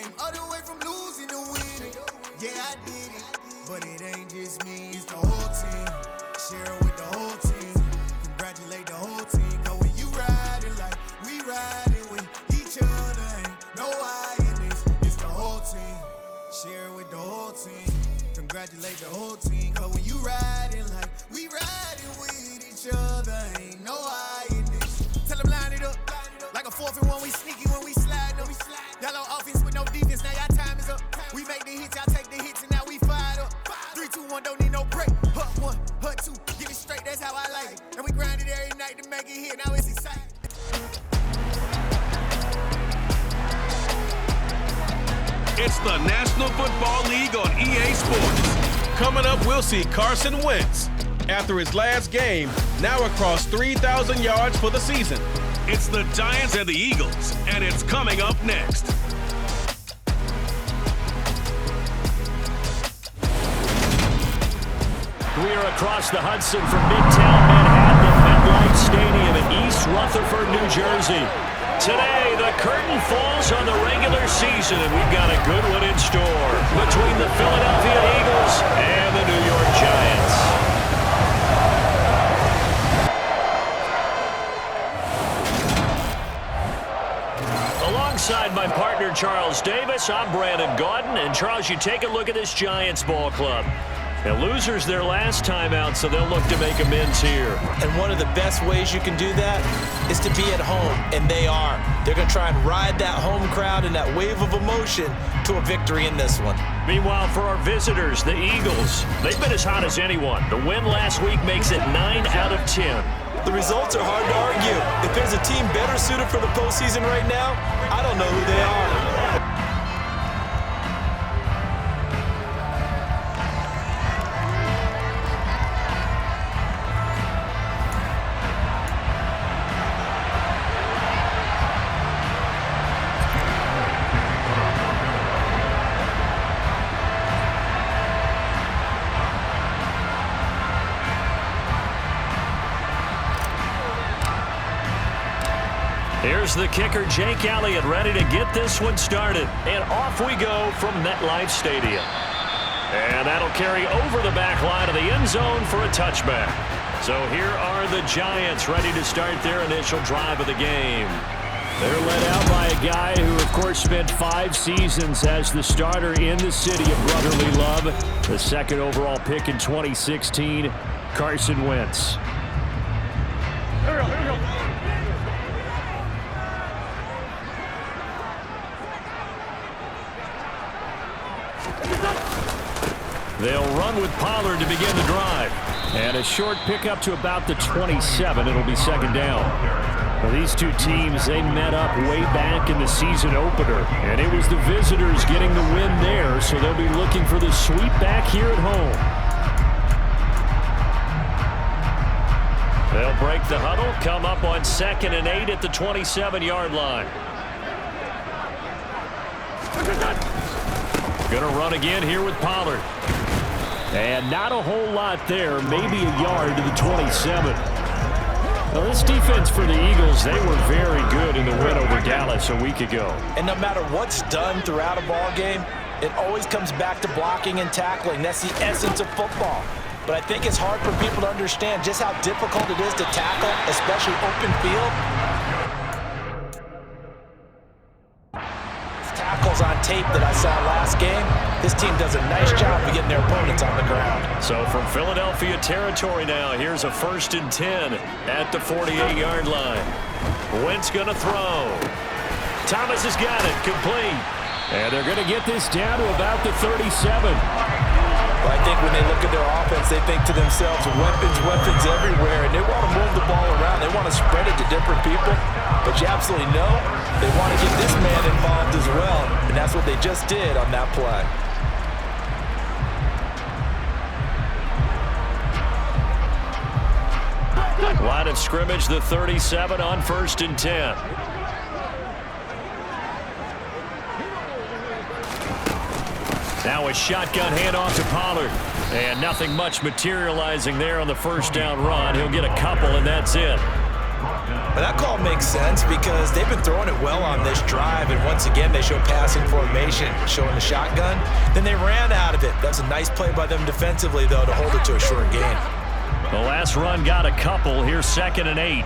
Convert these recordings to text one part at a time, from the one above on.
came all the way from losing to winning. Yeah, I did it, but it ain't just me, it's the whole team. Share it with the whole team. Congratulate the whole team. Cause when you riding like we riding with each other, ain't no I in this. It's the whole team. Share it with the whole team. Congratulate the whole team. Cause when you riding like we riding with each other, ain't no I in this. Tell them line it up. Like a 4th and 1, we sneaky when we slide them. Y'all on offense with no defense, now y'all time is up. We make the hits, y'all take the hits, and now we fired up. 3, 2, 1, don't need no break. Hut 1, hut 2, get it straight, that's how I like it. And we grind it every night to make it hit, now it's exciting. It's the National Football League on EA Sports. Coming up, we'll see Carson Wentz. After his last game, now across 3,000 yards for the season. It's the Giants and the Eagles, and it's coming up next. We are across the Hudson from Midtown Manhattan at MetLife Stadium in East Rutherford, New Jersey. Today, the curtain falls on the regular season, and we've got a good one in store between the Philadelphia Eagles and the New York Giants. Alongside my partner, Charles Davis, I'm Brandon Gaudin. And, Charles, you take a look at this Giants ball club. The losers their last time out, so they'll look to make amends here. And one of the best ways you can do that is to be at home, and they are. They're going to try and ride that home crowd and that wave of emotion to a victory in this one. Meanwhile, for our visitors, the Eagles, they've been as hot as anyone. The win last week makes it 9 out of 10. The results are hard to argue. If there's a team better suited for the postseason right now, I don't know who they are. Here's the kicker, Jake Elliott, ready to get this one started. And off we go from MetLife Stadium. And that'll carry over the back line of the end zone for a touchback. So here are the Giants ready to start their initial drive of the game. They're led out by a guy who, of course, spent 5 seasons as the starter in the city of brotherly love. The second overall pick in 2016, Carson Wentz. Here we go. They'll run with Pollard to begin the drive. And a short pickup to about the 27. It'll be second down. Well, these two teams, they met up way back in the season opener. And it was the visitors getting the win there, so they'll be looking for the sweep back here at home. They'll break the huddle, come up on 2nd and 8 at the 27-yard line. Gonna run again here with Pollard. And not a whole lot there, maybe a yard to the 27. Now, this defense for the Eagles, they were very good in the win over Dallas a week ago. And no matter what's done throughout a ball game, it always comes back to blocking and tackling. That's the essence of football. But I think it's hard for people to understand just how difficult it is to tackle, especially open field. Tackles on tape that I saw last game. This team does a nice job of getting their opponents on the ground. So from Philadelphia territory now, here's a 1st and 10 at the 48-yard line. Wentz gonna throw. Thomas has got it, complete. And they're gonna get this down to about the 37. Well, I think when they look at their offense, they think to themselves, weapons everywhere, and they want to move the ball around. They want to spread it to different people. But you absolutely know they want to get this man involved as well, and that's what they just did on that play. Line of scrimmage, the 37 on 1st and 10. Now a shotgun handoff to Pollard. And nothing much materializing there on the 1st down run. He'll get a couple, and that's it. But that call makes sense because they've been throwing it well on this drive, and once again they show passing formation, showing the shotgun. Then they ran out of it. That's a nice play by them defensively, though, to hold it to a short gain. The last run got a couple. Here's 2nd and 8.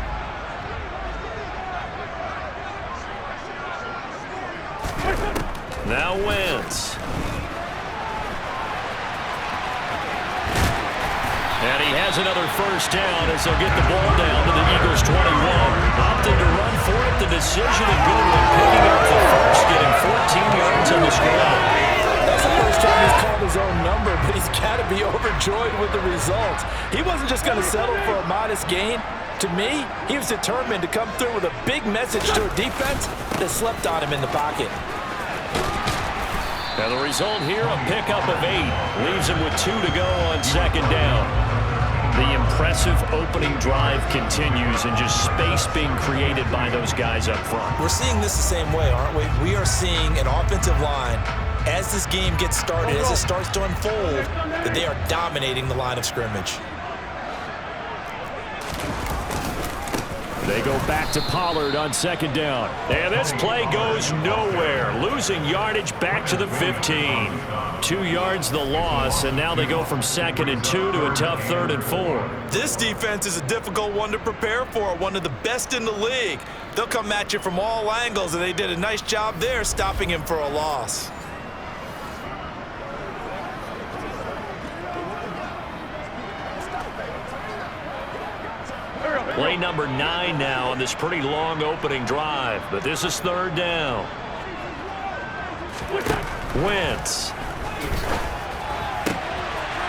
Now Wentz. And he has another first down as they'll get the ball down to the Eagles' 21. Opted to run for it. The decision a good one. Picking up the first, getting 14 yards on the scramble. That's the first time he's called his own number, but he's got to be overjoyed with the results. He wasn't just going to settle for a modest gain. To me, he was determined to come through with a big message to a defense that slept on him in the pocket. Now the result here, a pickup of 8. Leaves him with 2 to go on 2nd down. The impressive opening drive continues and just space being created by those guys up front. We're seeing this the same way, aren't we? We are seeing an offensive line, as this game gets started, as it starts to unfold, that they are dominating the line of scrimmage. They go back to Pollard on 2nd down. And this play goes nowhere. Losing yardage back to the 15. 2 yards the loss, and now they go from 2nd and 2 to a tough 3rd and 4. This defense is a difficult one to prepare for, one of the best in the league. They'll come at you from all angles, and they did a nice job there stopping him for a loss. Play number 9 now on this pretty long opening drive, but this is 3rd down. Wentz.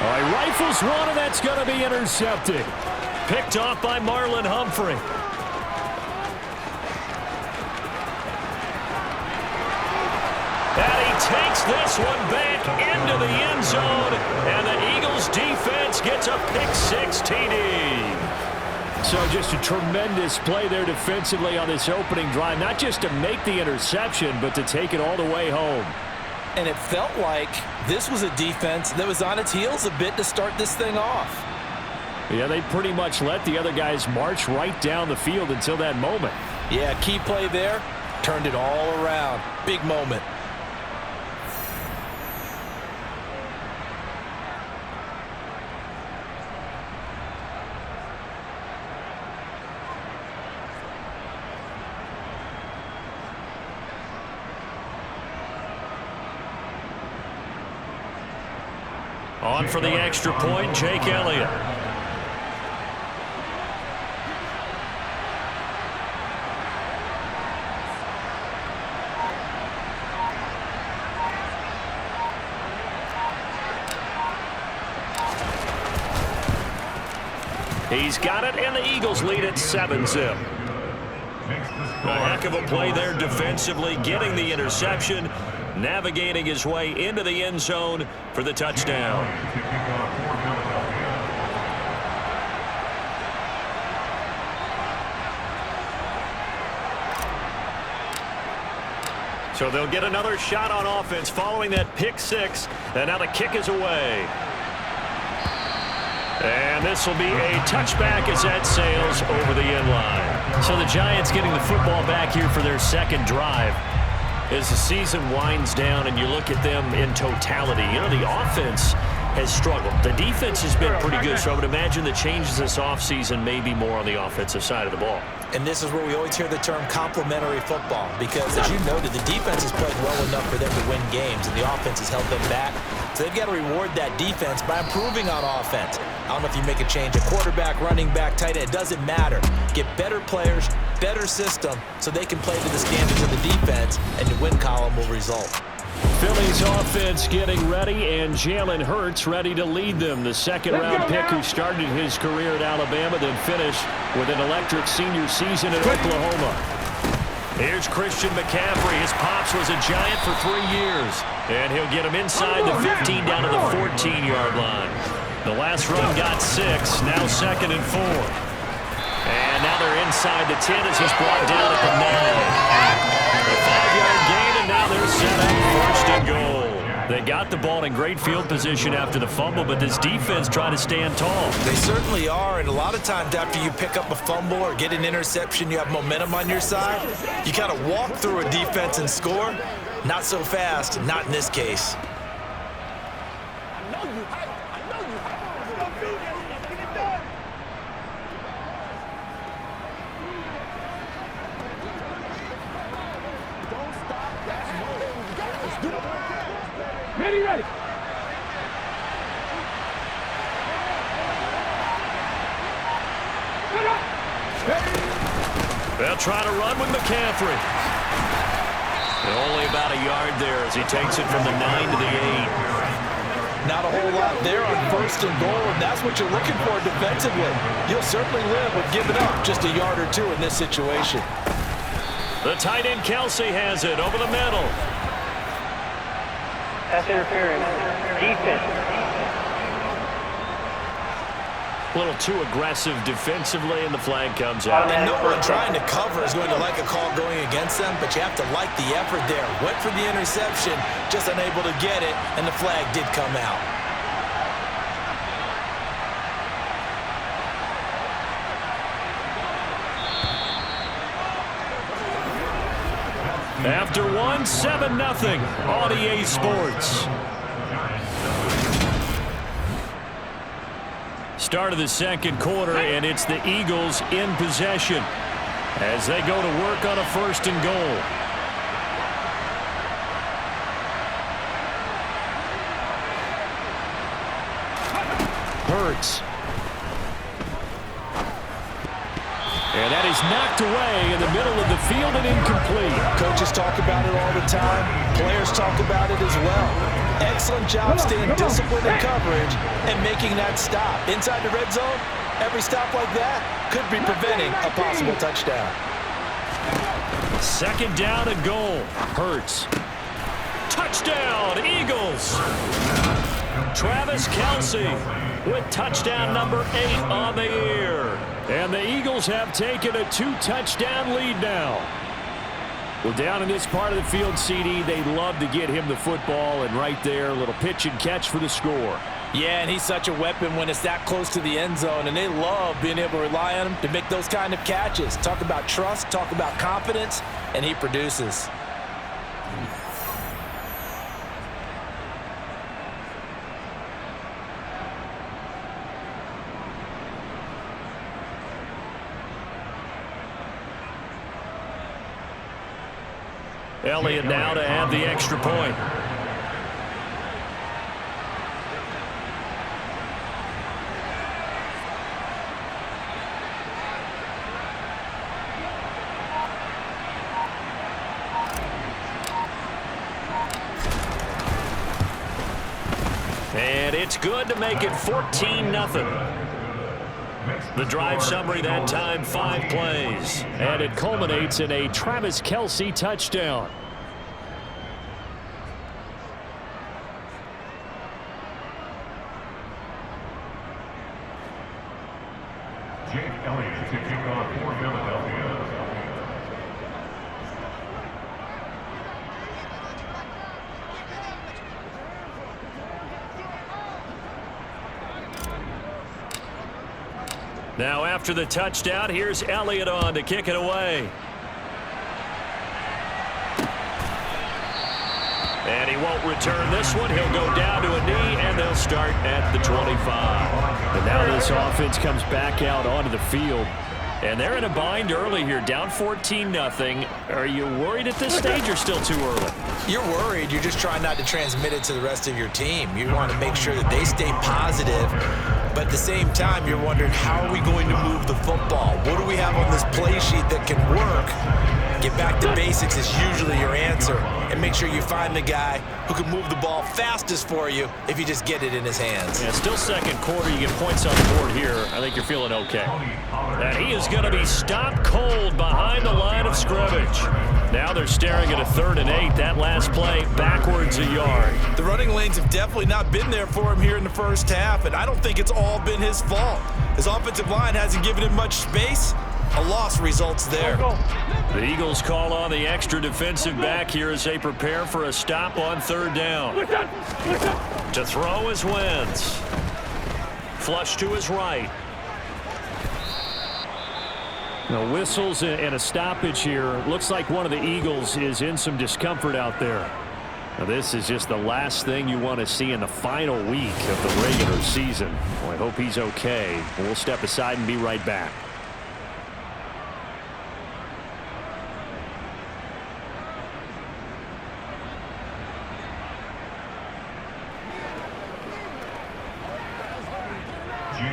Oh, he rifles one, and that's going to be intercepted. Picked off by Marlon Humphrey. And he takes this one back into the end zone, and the Eagles defense gets a pick-6 TD. So just a tremendous play there defensively on this opening drive, not just to make the interception, but to take it all the way home. And it felt like this was a defense that was on its heels a bit to start this thing off. Yeah, they pretty much let the other guys march right down the field until that moment. Yeah, key play there, turned it all around. Big moment. On for the extra point, Jake Elliott. He's got it, and the Eagles lead at 7-zip. A heck of a play there defensively, getting the interception, navigating his way into the end zone for the touchdown. So they'll get another shot on offense following that pick-6, and now the kick is away. And this will be a touchback as that sails over the end line. So the Giants getting the football back here for their second drive. As the season winds down and you look at them in totality, you know, the offense has struggled. The defense has been pretty good, so I would imagine the changes this offseason may be more on the offensive side of the ball. And this is where we always hear the term complementary football, because as you noted, the defense has played well enough for them to win games, and the offense has held them back. So they've got to reward that defense by improving on offense. I don't know if you make a change, a quarterback, running back, tight end, it doesn't matter. Get better players, better system, so they can play to the standards of the defense, and the win column will result. Philly's offense getting ready, and Jalen Hurts ready to lead them. The second-round pick who started his career at Alabama, then finished with an electric senior season at Oklahoma. Here's Christian McCaffrey. His pops was a Giant for 3 years, and he'll get him inside the 15 down to the 14-yard line. The last run got 6, now 2nd and 4. And now they're inside the 10 as he's brought down at the 9. A 5-yard gain, and now they're set up 1st and goal. They got the ball in great field position after the fumble, but this defense trying to stand tall. They certainly are, and a lot of times after you pick up a fumble or get an interception, you have momentum on your side. You kind of walk through a defense and score. Not so fast, not in this case. Ready. They'll try to run with McCaffrey. Only about a yard there as he takes it from the 9 to the 8. Not a whole lot there on 1st and goal, and that's what you're looking for defensively. You'll certainly live with giving up just a yard or two in this situation. The tight end Kelsey has it over the middle. Pass interference. Defense. A little too aggressive defensively, and the flag comes out. And no one trying to cover is going to like a call going against them, but you have to like the effort there. Went for the interception, just unable to get it, and the flag did come out. After one, 7-0 on EA Sports. Start of the second quarter, and it's the Eagles in possession as they go to work on a 1st and goal. Hurts. And that is knocked away in the middle of the field and incomplete. Coaches talk about it all the time. Players talk about it as well. Excellent job staying disciplined in coverage and making that stop. Inside the red zone, every stop like that could be preventing a possible touchdown. 2nd down and goal. Hurts. Touchdown, Eagles. Travis Kelsey with touchdown number 8 on the year. And the Eagles have taken a 2-touchdown lead now. Well, down in this part of the field, CD, they love to get him the football, and right there, a little pitch and catch for the score. Yeah, and he's such a weapon when it's that close to the end zone, and they love being able to rely on him to make those kind of catches. Talk about trust, talk about confidence, and he produces. Elliott now to have the extra point. And it's good to make it 14-0. The drive summary that time, 5 plays. And it culminates in a Travis Kelsey touchdown. Jake Elliott to kick off for Philadelphia. Now after the touchdown, here's Elliott on to kick it away. And he won't return this one. He'll go down to a knee, and they'll start at the 25. And now this offense comes back out onto the field. And they're in a bind early here, down 14-0. Are you worried at this stage or still too early? You're worried. You're just trying not to transmit it to the rest of your team. You want to make sure that they stay positive. But at the same time, you're wondering, how are we going to move the football? What do we have on this play sheet that can work? Get back to basics is usually your answer. And make sure you find the guy who can move the ball fastest for you if you just get it in his hands. Yeah, still second quarter. You get points on the board here. I think you're feeling okay. And he is going to be stopped cold behind the line of scrimmage. Now they're staring at a 3rd and 8. That last play backwards a yard. The running lanes have definitely not been there for him here in the first half, and I don't think it's all been his fault. His offensive line hasn't given him much space, A loss results there. The Eagles call on the extra defensive back here as they prepare for a stop on third down. To throw is Wentz. Flush to his right. Now whistles and a stoppage here. Looks like one of the Eagles is in some discomfort out there. Now this is just the last thing you want to see in the final week of the regular season. Well, I hope he's okay. We'll step aside and be right back.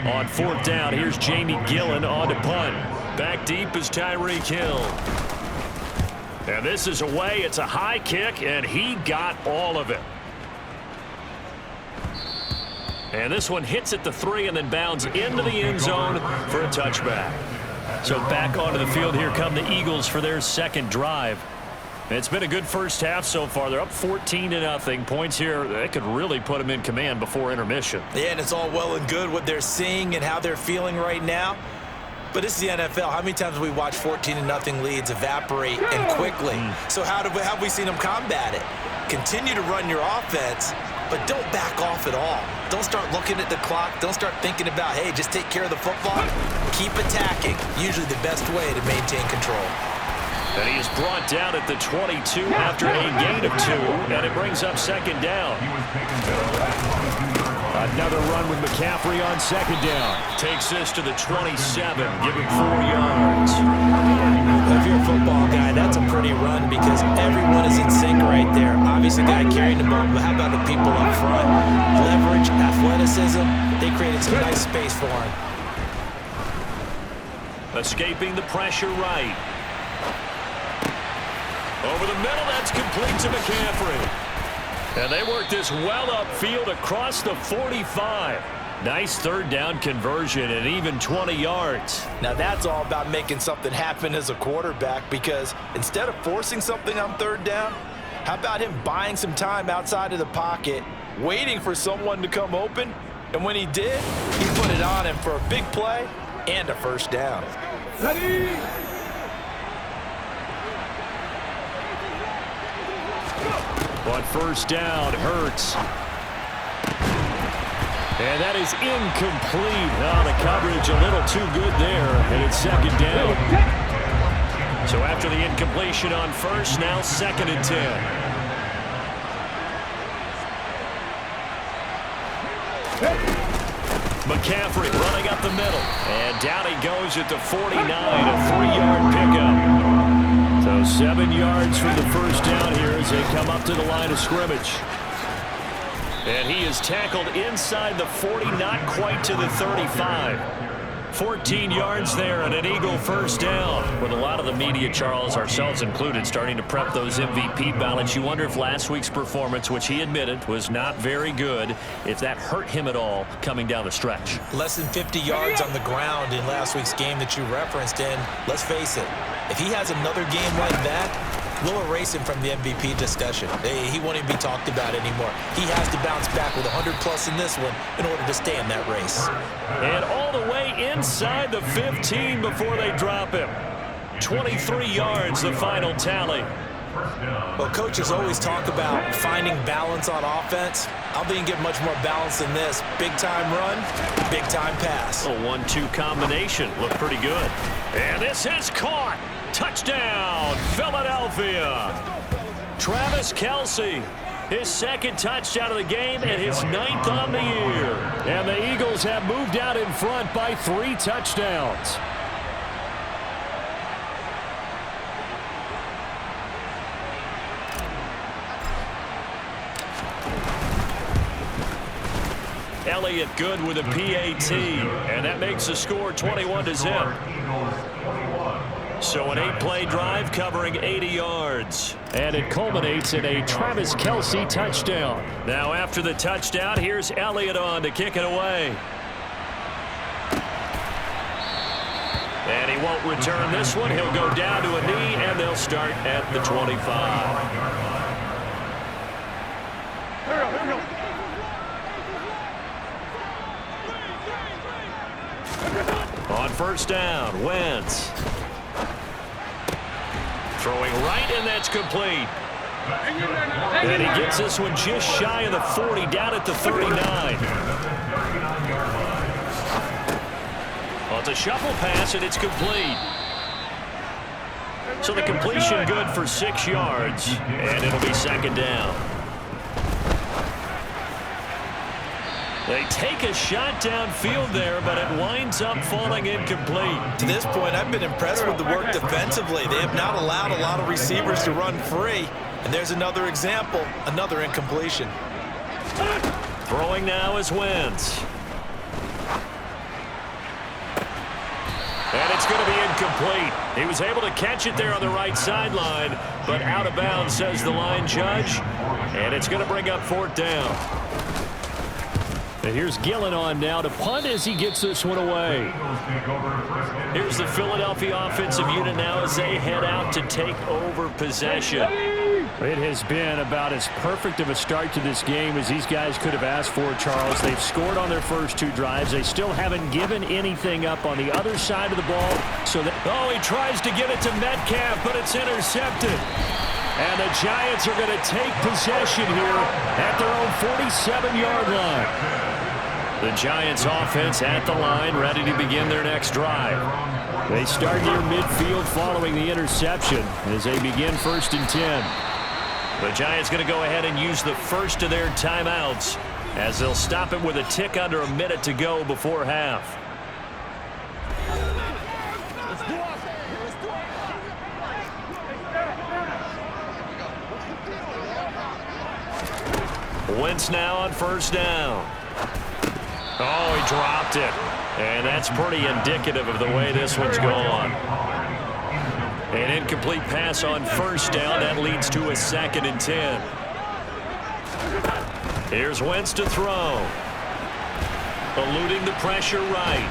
On fourth down, here's Jamie Gillen on to punt. Back deep is Tyreek Hill. And this is away. It's a high kick, and he got all of it. And this one hits at the 3 and then bounds into the end zone for a touchback. So back onto the field here come the Eagles for their second drive. It's been a good first half so far. They're up 14-0. Points here that could really put them in command before intermission. Yeah, and it's all well and good what they're seeing and how they're feeling right now. But this is the NFL. How many times have we watched 14-0 leads evaporate and quickly? So how have we seen them combat it? Continue to run your offense, but don't back off at all. Don't start looking at the clock. Don't start thinking about, hey, just take care of the football. Keep attacking. Usually the best way to maintain control. And he is brought down at the 22 after a gain of 2, and it brings up second down. Another run with McCaffrey on second down. Takes this to the 27, give him 4 yards. If you're a football guy, that's a pretty run because everyone is in sync right there. Obviously, guy carrying the ball, but how about the people up front? Leverage, athleticism, they created some nice space for him. Escaping the pressure right. Over the middle, that's complete to McCaffrey. And they work this well upfield across the 45. Nice third down conversion and even 20 yards. Now that's all about making something happen as a quarterback because instead of forcing something on third down, how about him buying some time outside of the pocket, waiting for someone to come open, and when he did, he put it on him for a big play and a first down. Ready? On first down, Hurts. And that is incomplete. Oh, the coverage a little too good there, and it's second down. So after the incompletion on first, now second and 10. McCaffrey running up the middle. And down he goes at the 49, a 3-yard pickup. So 7 yards from the first down here as they come up to the line of scrimmage. And he is tackled inside the 40, not quite to the 35. 14 yards there and an Eagle first down. With a lot of the media, Charles, ourselves included, starting to prep those MVP ballots, you wonder if last week's performance, which he admitted was not very good, if that hurt him at all coming down the stretch. Less than 50 yards on the ground in last week's game that you referenced, and let's face it, if he has another game like that, we'll erase him from the MVP discussion. He won't even be talked about anymore. He has to bounce back with 100+ in this one in order to stay in that race. And all the way inside the 15 before they drop him. 23 yards, the final tally. Well, coaches always talk about finding balance on offense. I think you get much more balance than this. Big-time run, big-time pass. A 1-2 combination. Looked pretty good. And this is caught. Touchdown, Philadelphia. Travis Kelce, his second touchdown of the game and his 9th on the year. And the Eagles have moved out in front by 3 touchdowns. Elliott good with a PAT, and that makes the score 21-0. So an 8-play drive covering 80 yards. And it culminates in a Travis Kelce touchdown. Now after the touchdown, here's Elliott on to kick it away. And he won't return this one. He'll go down to a knee, and they'll start at the 25. On first down, Wentz. Throwing right, and that's complete. And he gets this one just shy of the 40, down at the 39. Well, it's a shuffle pass, and it's complete. So the completion good for 6 yards, and it'll be second down. They take a shot downfield there, but it winds up falling incomplete. To this point, I've been impressed with the work defensively. They have not allowed a lot of receivers to run free. And there's another example, another incompletion. Throwing now is Wentz. And it's going to be incomplete. He was able to catch it there on the right sideline, but out of bounds, says the line judge. And it's going to bring up 4th down. And here's Gillen on now to punt as he gets this one away. Here's the Philadelphia offensive unit now as they head out to take over possession. It has been about as perfect of a start to this game as these guys could have asked for, Charles. They've scored on their first 2 drives. They still haven't given anything up on the other side of the ball. Oh, he tries to get it to Metcalf, but it's intercepted. And the Giants are going to take possession here at their own 47-yard line. The Giants offense at the line, ready to begin their next drive. They start near midfield following the interception as they begin 1st and 10. The Giants going to go ahead and use the first of their timeouts as they'll stop it with a tick under a minute to go before half. Wentz now on 1st down. Oh, he dropped it. And that's pretty indicative of the way this one's gone. An incomplete pass on 1st down. That leads to a 2nd and 10. Here's Wentz to throw. Eluding the pressure right.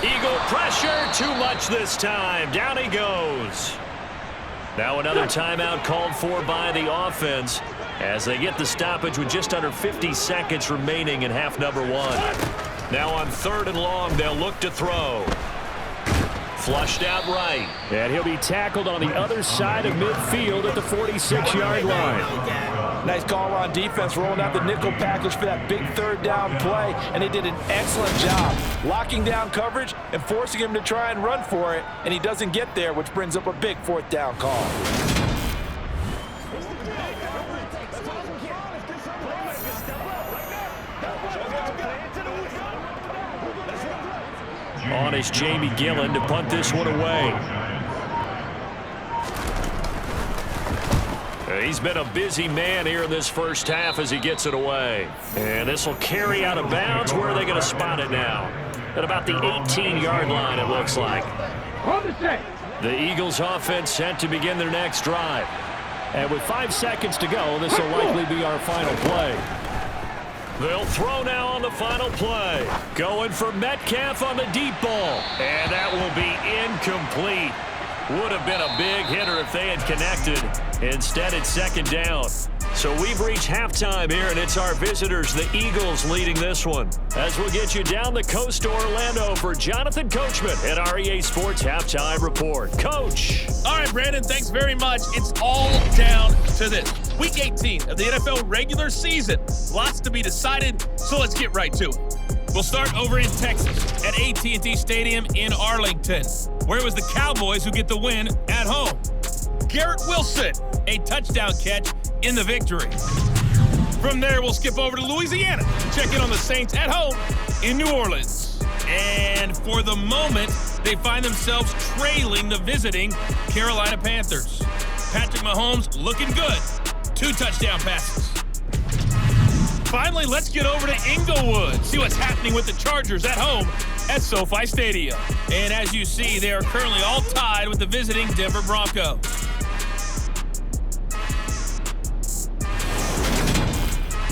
Eagle pressure. Too much this time. Down he goes. Now another timeout called for by the offense as they get the stoppage with just under 50 seconds remaining in half number 1. Now on 3rd and long, they'll look to throw. Flushed out right. And he'll be tackled on the other side of midfield at the 46-yard line. Nice call on defense, rolling out the nickel package for that big 3rd down play, and they did an excellent job locking down coverage and forcing him to try and run for it, and he doesn't get there, which brings up a big 4th down call. On is Jamie Gillen to punt this one away. He's been a busy man here in this first half as he gets it away. And this will carry out of bounds. Where are they going to spot it now? At about the 18-yard line, it looks like. The Eagles offense set to begin their next drive. And with 5 seconds to go, this will likely be our final play. They'll throw now on the final play. Going for Metcalf on the deep ball. And that will be incomplete. Would have been a big hitter if they had connected. Instead, it's 2nd down. So we've reached halftime here, and it's our visitors, the Eagles, leading this one. As we'll get you down the coast to Orlando for Jonathan Coachman at our EA Sports Halftime Report. Coach. All right, Brandon, thanks very much. It's all down to this. Week 18 of the NFL regular season. Lots to be decided, so let's get right to it. We'll start over in Texas at AT&T Stadium in Arlington, where it was the Cowboys who get the win at home. Garrett Wilson, a touchdown catch in the victory. From there, we'll skip over to Louisiana to check in on the Saints at home in New Orleans. And for the moment, they find themselves trailing the visiting Carolina Panthers. Patrick Mahomes looking good. 2 touchdown passes. Finally, let's get over to Inglewood, see what's happening with the Chargers at home at SoFi Stadium. And as you see, they are currently all tied with the visiting Denver Broncos.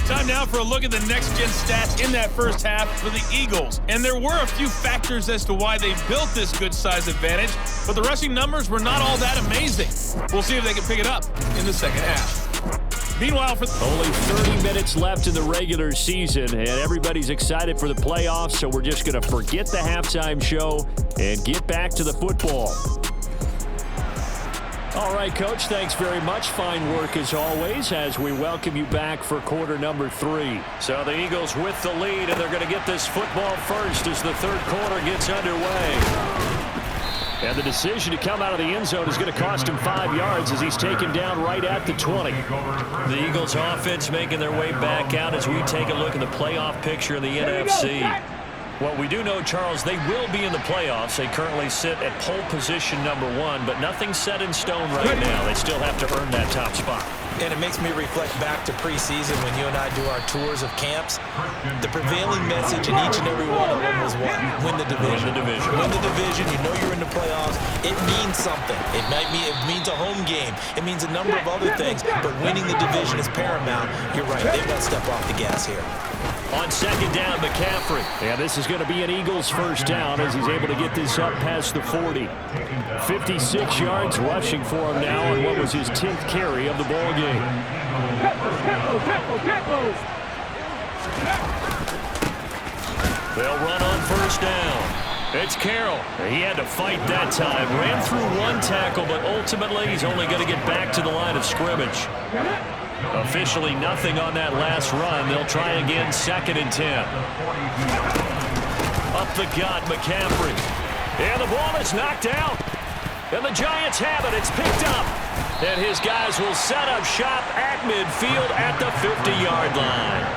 Time now for a look at the next-gen stats in that first half for the Eagles. And there were a few factors as to why they built this good-size advantage, but the rushing numbers were not all that amazing. We'll see if they can pick it up in the second half. Meanwhile, for only 30 minutes left in the regular season, and everybody's excited for the playoffs, so we're just going to forget the halftime show and get back to the football. All right, Coach, thanks very much. Fine work as always as we welcome you back for quarter number 3. So the Eagles with the lead, and they're going to get this football first as the third quarter gets underway. And the decision to come out of the end zone is going to cost him 5 yards as he's taken down right at the 20. The Eagles offense making their way back out as we take a look at the playoff picture in the NFC. Well, we do know, Charles, they will be in the playoffs. They currently sit at pole position number 1, but nothing's set in stone right now. They still have to earn that top spot. And it makes me reflect back to preseason when you and I do our tours of camps. The prevailing message in each and every one of them was what? Win the division. Win the division. Win the division. You know you're in the playoffs. It means something. It means a home game. It means a number of other things. But winning the division is paramount. You're right. They won't step off the gas here. On second down, McCaffrey. Yeah, this is going to be an Eagles first down as he's able to get this up past the 40. 56 yards rushing for him now on what was his 10th carry of the ball game. They'll run on first down. It's Carroll. He had to fight that time. Ran through one tackle, but ultimately he's only going to get back to the line of scrimmage. Officially nothing on that last run. They'll try again, 2nd and 10. Up the gut, McCaffrey. And the ball is knocked out. And the Giants have it. It's picked up. And his guys will set up shop at midfield at the 50-yard line.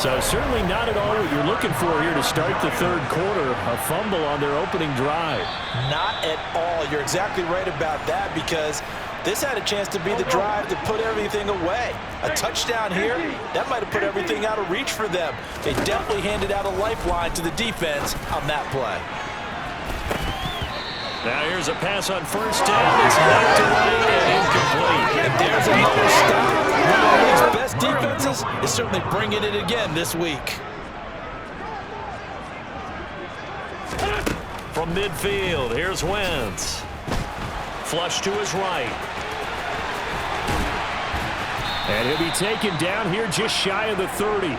So certainly not at all what you're looking for here to start the third quarter. A fumble on their opening drive. Not at all. You're exactly right about that because this had a chance to be the drive to put everything away. A touchdown here, that might have put everything out of reach for them. They definitely handed out a lifeline to the defense on that play. Now here's a pass on first down. It's knocked away and incomplete. And there's another stop. One of the league's best defenses is certainly bringing it again this week. From midfield, here's Wentz. Flush to his right. And he'll be taken down here just shy of the 30.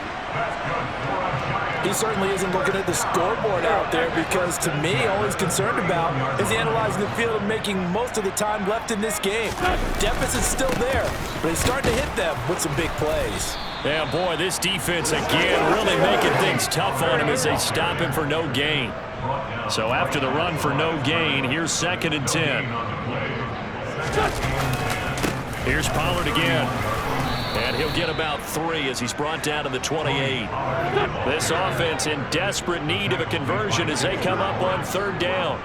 He certainly isn't looking at the scoreboard out there because, to me, all he's concerned about is analyzing the field and making most of the time left in this game. Deficit's still there, but he's starting to hit them with some big plays. Yeah, boy, this defense again really making things tough on him as they stop him for no gain. So after the run for no gain, here's 2nd and 10. Here's Pollard again. And he'll get about 3 as he's brought down to the 28. This offense in desperate need of a conversion as they come up on 3rd down.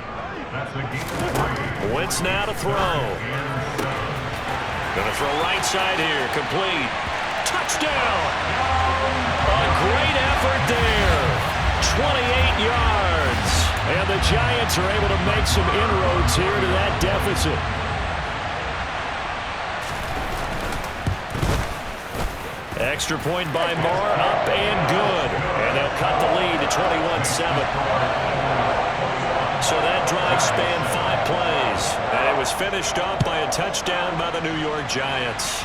Wentz now to throw. Going to throw right side here. Complete. Touchdown. A great effort there. 28 yards. And the Giants are able to make some inroads here to that deficit. Extra point by Marr, up and good. And they'll cut the lead to 21-7. So that drive spanned 5 plays. And it was finished off by a touchdown by the New York Giants.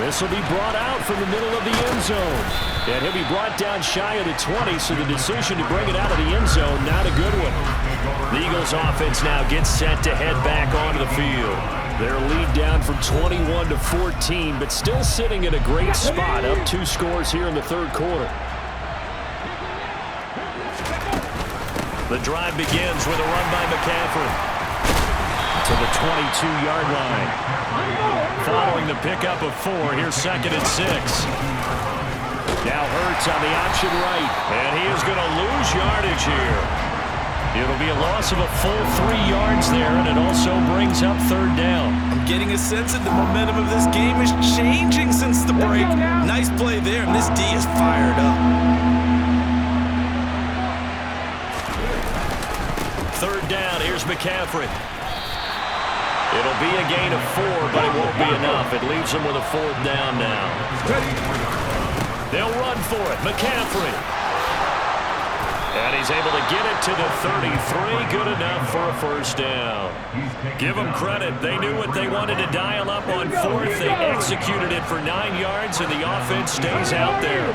This will be brought out from the middle of the end zone. And he'll be brought down shy of the 20, so the decision to bring it out of the end zone, not a good one. The Eagles offense now gets set to head back onto the field. Their lead down from 21 to 14, but still sitting at a great spot, up 2 scores here in the third quarter. The drive begins with a run by McCaffrey. To the 22-yard line. Following the pickup of 4, here's 2nd and 6. Now Hurts on the option right, and he is going to lose yardage here. It'll be a loss of a full 3 yards there, and it also brings up 3rd down. I'm getting a sense that the momentum of this game is changing since the break. Nice play there, and this D is fired up. 3rd down, here's McCaffrey. It'll be a gain of 4, but it won't be enough. It leaves them with a 4th down now. They'll run for it. McCaffrey. And he's able to get it to the 33. Good enough for a 1st down. Give them credit. They knew what they wanted to dial up on 4th. They executed it for 9 yards, and the offense stays out there.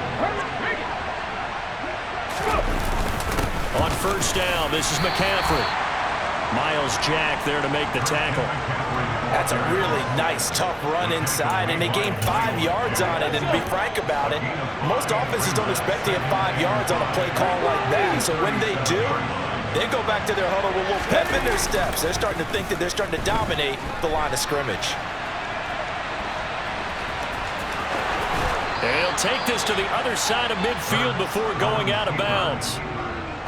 On 1st down, this is McCaffrey. Miles Jack there to make the tackle. That's a really nice, tough run inside, and they gained 5 yards on it. And to be frank about it, most offenses don't expect to get 5 yards on a play call like that. So when they do, they go back to their huddle with a little pep in their steps. They're starting to think that they're starting to dominate the line of scrimmage. And he'll take this to the other side of midfield before going out of bounds.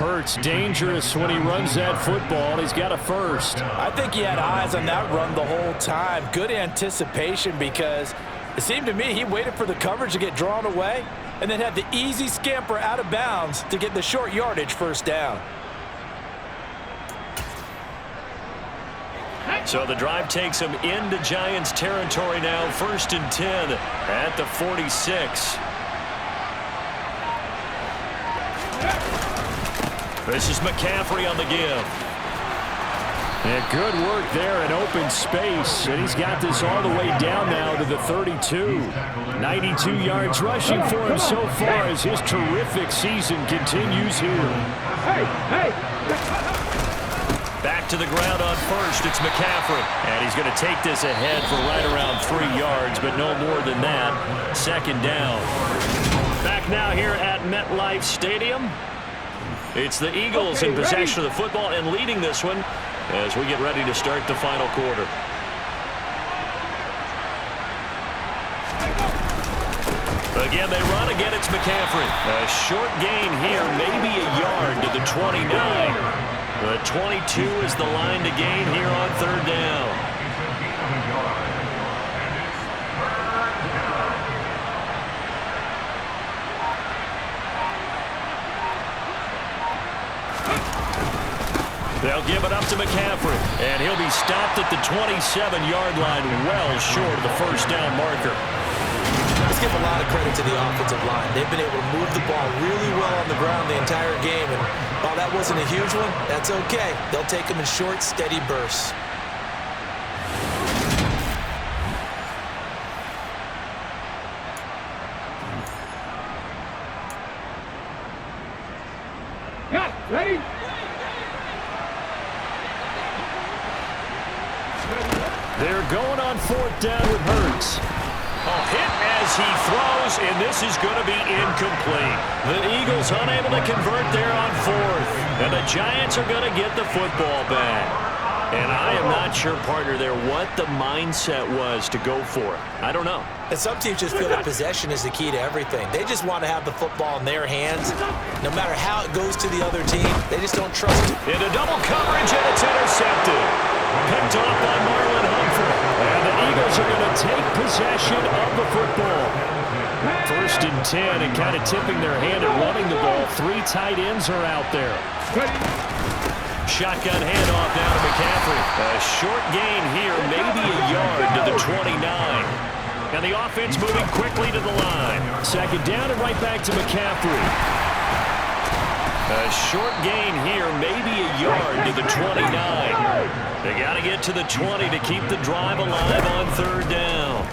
Hurts dangerous when he runs that football. He's got a first. I think he had eyes on that run the whole time. Good anticipation, because it seemed to me he waited for the coverage to get drawn away and then had the easy scamper out of bounds to get the short yardage first down. So the drive takes him into Giants territory now. 1st and 10 at the 46. This is McCaffrey on the give. Yeah, good work there in open space. And he's got this all the way down now to the 32. 92 yards rushing for him so far as his terrific season continues here. Back to the ground on first. It's McCaffrey. And he's going to take this ahead for right around 3 yards, but no more than that. 2nd down. Back now here at MetLife Stadium. It's the Eagles in possession of the football and leading this one as we get ready to start the final quarter. Again, they run. Again, it's McCaffrey. A short gain here, maybe a yard to the 29. The 22 is the line to gain here on 3rd down. They'll give it up to McCaffrey, and he'll be stopped at the 27-yard line, well short of the 1st down marker. Let's give a lot of credit to the offensive line. They've been able to move the ball really well on the ground the entire game, and while that wasn't a huge one, that's okay. They'll take them in short, steady bursts. Ready? They're going on 4th down with Hurts. A hit as he throws, and this is going to be incomplete. The Eagles unable to convert there on 4th, and the Giants are going to get the football back. And I am not sure, partner, there what the mindset was to go for it. I don't know. And some teams just feel that possession is the key to everything. They just want to have the football in their hands. No matter how it goes to the other team, they just don't trust it. Into double coverage, and it's intercepted. Picked off by Marlon Humphrey. And the Eagles are going to take possession of the football. 1st and 10, and kind of tipping their hand at running the ball. 3 tight ends are out there. Shotgun handoff now to McCaffrey. A short gain here, maybe a yard to the 29. And the offense moving quickly to the line. 2nd down and right back to McCaffrey. A short gain here, maybe a yard to the 29. They got to get to the 20 to keep the drive alive on 3rd down.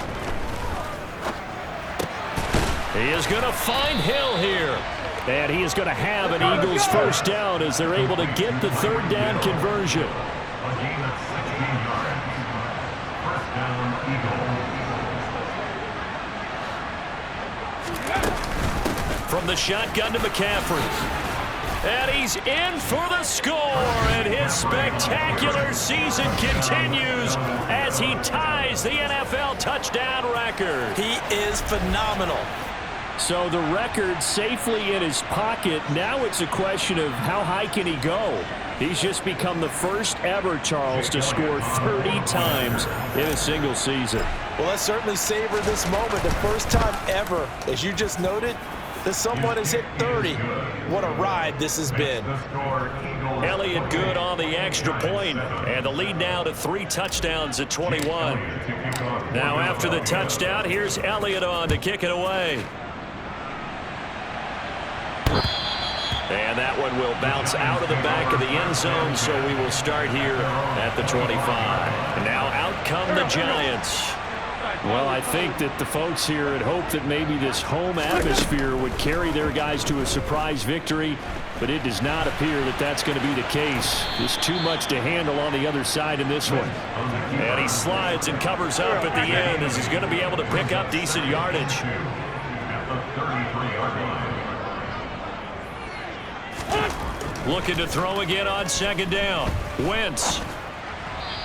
He is going to find Hill here. And he is going to have an Eagles 1st down as they're able to get the 3rd down conversion. A gain of 16 yards. 1st down, Eagles. From the shotgun to McCaffrey. And he's in for the score, and his spectacular season continues as he ties the NFL touchdown record. He is phenomenal. So the record safely in his pocket. Now it's a question of how high can he go. He's just become the first ever, Charles, to score 30 times in a single season. Well, let's certainly savor this moment. The first time ever, as you just noted, that someone has hit 30. What a ride this has been. Elliott good on the extra point, and the lead now to 3 touchdowns at 21. Now after the touchdown, here's Elliott on to kick it away. And that one will bounce out of the back of the end zone, so we will start here at the 25. And now out come the Giants. Well, I think that the folks here had hoped that maybe this home atmosphere would carry their guys to a surprise victory. but it does not appear that that's going to be the case. Just too much to handle on the other side in this one. And he slides and covers up at the end as he's going to be able to pick up decent yardage. Looking to throw again on second down. Wentz.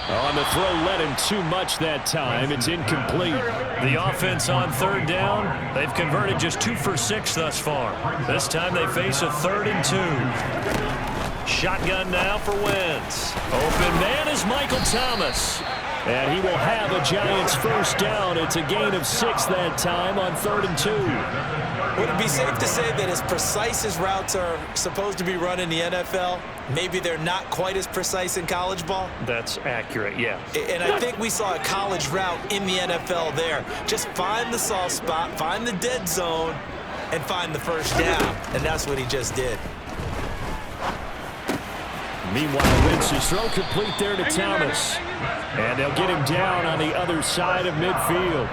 On the throw, led him too much that time. It's incomplete. The offense on third down, they've converted just 2 for 6 thus far. This time they face a 3rd and 2. Shotgun now for Wentz. Open man is Michael Thomas. And he will have a Giants first down. It's a gain of 6 that time on 3rd and 2. Would it be safe to say that as precise as routes are supposed to be run in the NFL, maybe they're not quite as precise in college ball? That's accurate, yeah. And I think we saw a college route in the NFL there. Just find the soft spot, find the dead zone, and find the first down. And that's what he just did. Meanwhile, Wentz's throw complete there to Thomas. And they'll get him down on the other side of midfield.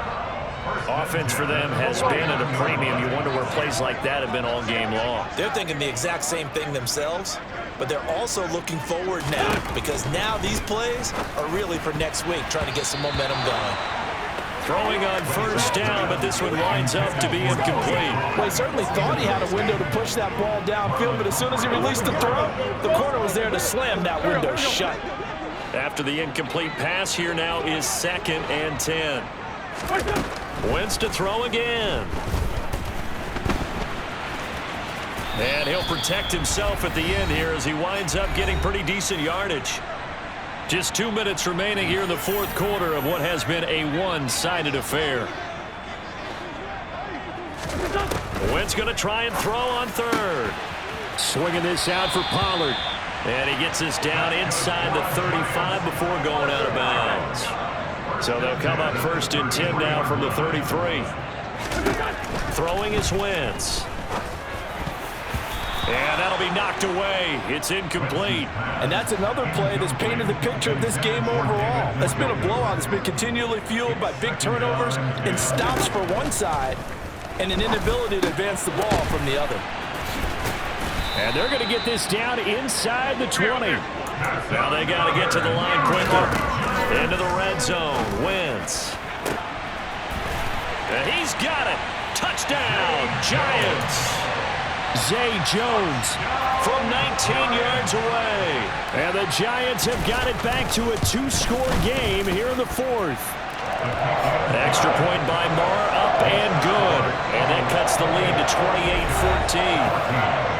Offense for them has been at a premium. You wonder where plays like that have been all game long. They're thinking the exact same thing themselves, but they're also looking forward now because now these plays are really for next week, trying to get some momentum going. Throwing on first down, but this one winds up to be incomplete. Well, he certainly thought he had a window to push that ball downfield, but as soon as he released the throw, the corner was there to slam that window shut. After the incomplete pass, here now is 2nd and 10. Wentz to throw again. And he'll protect himself at the end here as he winds up getting pretty decent yardage. Just 2 minutes remaining here in the 4th quarter of what has been a one-sided affair. Wentz going to try and throw on 3rd. Swinging this out for Pollard. And he gets this down inside the 35 before going out of bounds. So they'll come up 1st and 10 now from the 33. Throwing is Wentz. And that'll be knocked away. It's incomplete. And that's another play that's painted the picture of this game overall. It's been a blowout. It's been continually fueled by big turnovers and stops for one side and an inability to advance the ball from the other. And they're going to get this down inside the 20. Now they got to get to the line quicker. Into the red zone. Wentz. And he's got it. Touchdown, Giants. Zay Jones from 19 yards away. And the Giants have got it back to a 2-score game here in the 4th. An extra point by Marr, up and good. And that cuts the lead to 28-14.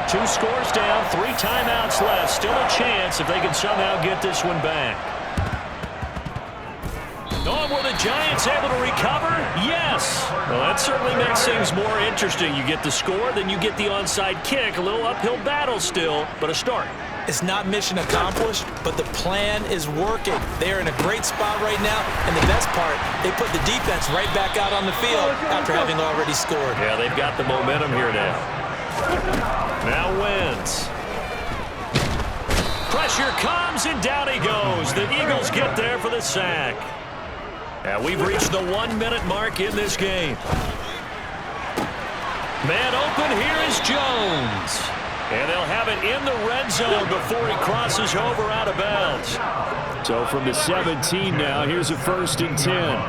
2 scores down, 3 timeouts left. Still a chance if they can somehow get this one back. Oh, were the Giants able to recover? Yes. Well, that certainly makes things more interesting. You get the score, then you get the onside kick. A little uphill battle still, but a start. It's not mission accomplished, but the plan is working. They're in a great spot right now, and the best part, they put the defense right back out on the field after having already scored. Yeah, they've got the momentum here now. Now Wentz. Pressure comes, and down he goes. The Eagles get there for the sack. And we've reached the 1-minute mark in this game. Man open, here is Jones. And they'll have it in the red zone before he crosses over out of bounds. So from the 17 now, here's a 1st and 10.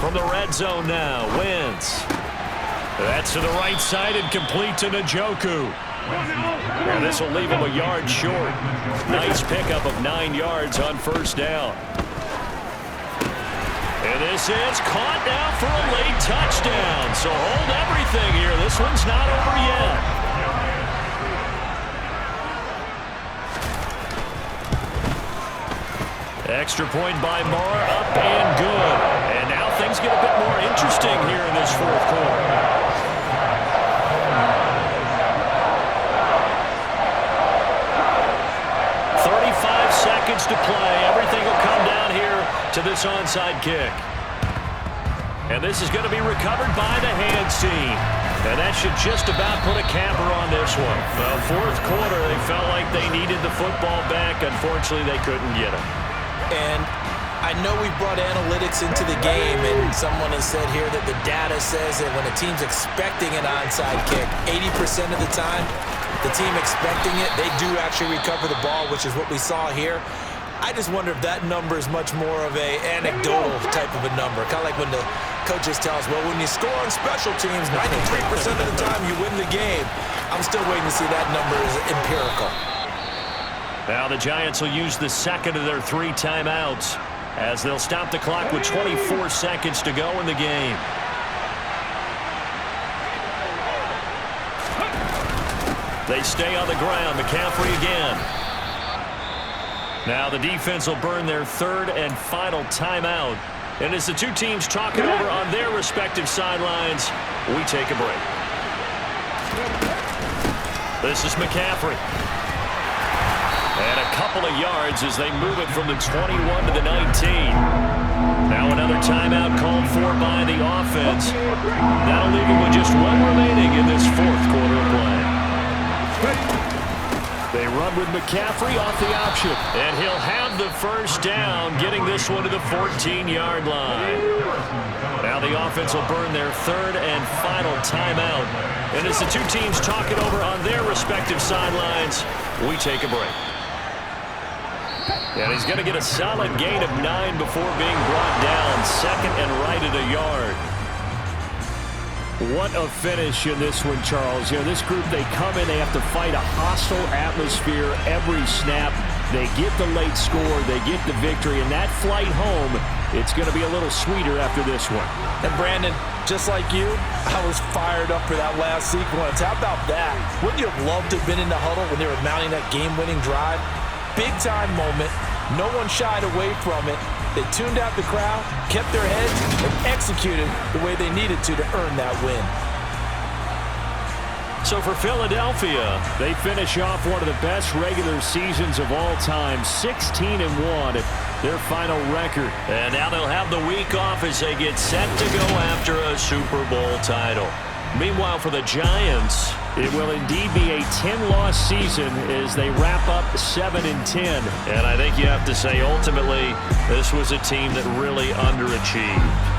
From the red zone now, Wentz. That's to the right side and complete to Njoku. And this will leave him a yard short. Nice pickup of 9 yards on first down. And this is caught now for a late touchdown. So hold everything here. This one's not over yet. Extra point by Marr, up and good. And now things get a bit more interesting here in this 4th quarter. Seconds to play. Everything will come down here to this onside kick. And this is going to be recovered by the hands team. And that should just about put a capper on this one. Well, 4th quarter, they felt like they needed the football back. Unfortunately, they couldn't get it. And I know we've brought analytics into the game, and someone has said here that the data says that when a team's expecting an onside kick, 80% of the time, the team expecting it, they do actually recover the ball, which is what we saw here. I just wonder if that number is much more of a anecdotal type of a number. Kind of like when the coaches tell us, well, when you score on special teams, 93% of the time you win the game. I'm still waiting to see that number is empirical. Now the Giants will use the second of their 3 timeouts as they'll stop the clock with 24 seconds to go in the game. They stay on the ground. McCaffrey again. Now the defense will burn their 3rd and final timeout. And as the two teams talk it over on their respective sidelines, we take a break. This is McCaffrey. And a couple of yards as they move it from the 21 to the 19. Now another timeout called for by the offense. That'll leave them with just 1 remaining in this 4th quarter of play. They run with McCaffrey off the option. And he'll have the first down, getting this one to the 14-yard line. Now the offense will burn their 3rd and final timeout. And as the two teams talk it over on their respective sidelines, we take a break. And he's going to get a solid gain of 9 before being brought down. 2nd and right at a yard. What a finish in this one, Charles. You know, this group, they come in, they have to fight a hostile atmosphere every snap. They get the late score, they get the victory, and that flight home, it's going to be a little sweeter after this one. And Brandon, just like you, I was fired up for that last sequence. How about that? Wouldn't you have loved to have been in the huddle when they were mounting that game-winning drive? Big-time moment. No one shied away from it. They tuned out the crowd, kept their heads, and executed the way they needed to earn that win. So for Philadelphia, they finish off one of the best regular seasons of all time, 16-1, their final record. And now they'll have the week off as they get set to go after a Super Bowl title. Meanwhile, for the Giants, it will indeed be a 10-loss season as they wrap up 7-10. And I think you have to say, ultimately, this was a team that really underachieved.